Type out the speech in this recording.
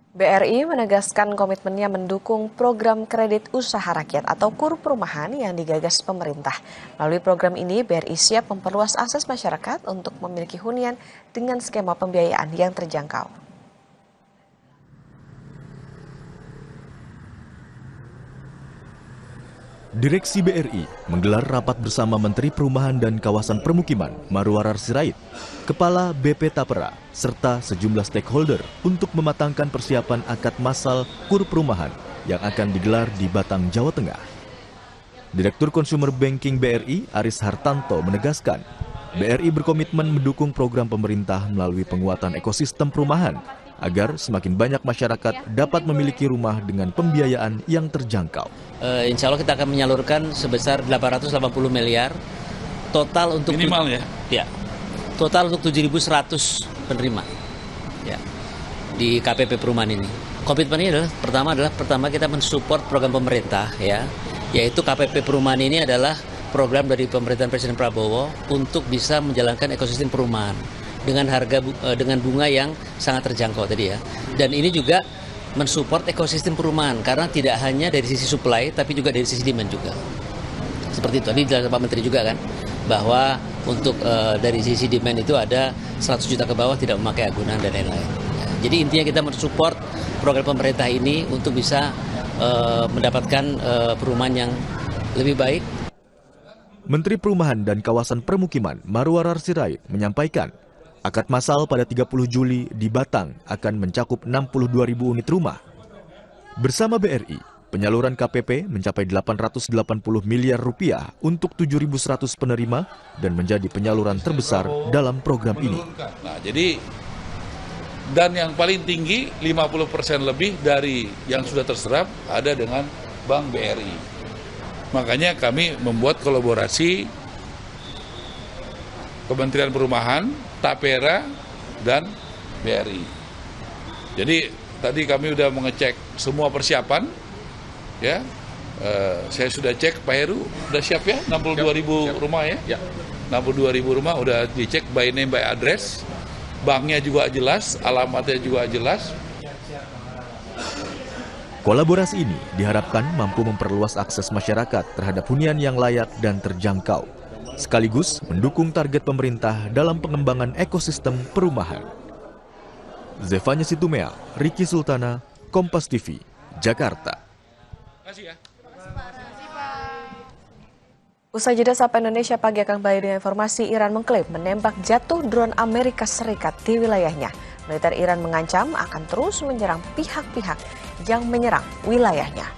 BRI menegaskan komitmennya mendukung program kredit usaha rakyat atau KUR perumahan yang digagas pemerintah. Melalui program ini, BRI siap memperluas akses masyarakat untuk memiliki hunian dengan skema pembiayaan yang terjangkau. Direksi BRI menggelar rapat bersama Menteri Perumahan dan Kawasan Permukiman Marwarar Sirait, Kepala BP Tapera, serta sejumlah stakeholder untuk mematangkan persiapan akad massal KUR perumahan yang akan digelar di Batang, Jawa Tengah. Direktur Consumer Banking BRI, Aris Hartanto, menegaskan BRI berkomitmen mendukung program pemerintah melalui penguatan ekosistem perumahan agar semakin banyak masyarakat dapat memiliki rumah dengan pembiayaan yang terjangkau. Insya Allah kita akan menyalurkan sebesar 880 miliar total untuk minimal ya? Total untuk 7.100 penerima ya, di KPP perumahan ini. Komitmennya pertama kita mensupport program pemerintah ya, yaitu KPP perumahan ini adalah program dari pemerintahan Presiden Prabowo untuk bisa menjalankan ekosistem perumahan dengan bunga yang sangat terjangkau tadi ya. Dan ini juga mensupport ekosistem perumahan karena tidak hanya dari sisi supply tapi juga dari sisi demand juga. Seperti itu. Tadi dijelaskan Pak Menteri juga kan bahwa untuk dari sisi demand itu ada 100 juta ke bawah tidak memakai agunan dan lain-lain. Ya, jadi intinya kita mensupport program pemerintah ini untuk bisa mendapatkan perumahan yang lebih baik. Menteri Perumahan dan Kawasan Permukiman Marwarar Sirait menyampaikan akad massal pada 30 Juli di Batang akan mencakup 62.000 unit rumah. Bersama BRI, penyaluran KPP mencapai 880 miliar rupiah untuk 7.100 penerima dan menjadi penyaluran terbesar dalam program ini. Nah, dan yang paling tinggi 50% lebih dari yang sudah terserap ada dengan Bank BRI. Makanya kami membuat kolaborasi Kementerian Perumahan, Tapera, dan BRI. Jadi tadi kami sudah mengecek semua persiapan, ya. Saya sudah cek Pak Heru, sudah siap ya, 62.000 rumah ya. 62.000 rumah udah dicek by name by address, banknya juga jelas, alamatnya juga jelas. Kolaborasi ini diharapkan mampu memperluas akses masyarakat terhadap hunian yang layak dan terjangkau, sekaligus mendukung target pemerintah dalam pengembangan ekosistem perumahan. Zefanya Situmea, Riki Sultana, Kompas TV, Jakarta. Usai jeda Sapa Indonesia Pagi akan kembali dengan informasi Iran mengklaim menembak jatuh drone Amerika Serikat di wilayahnya. Militer Iran mengancam akan terus menyerang pihak-pihak yang menyerang wilayahnya.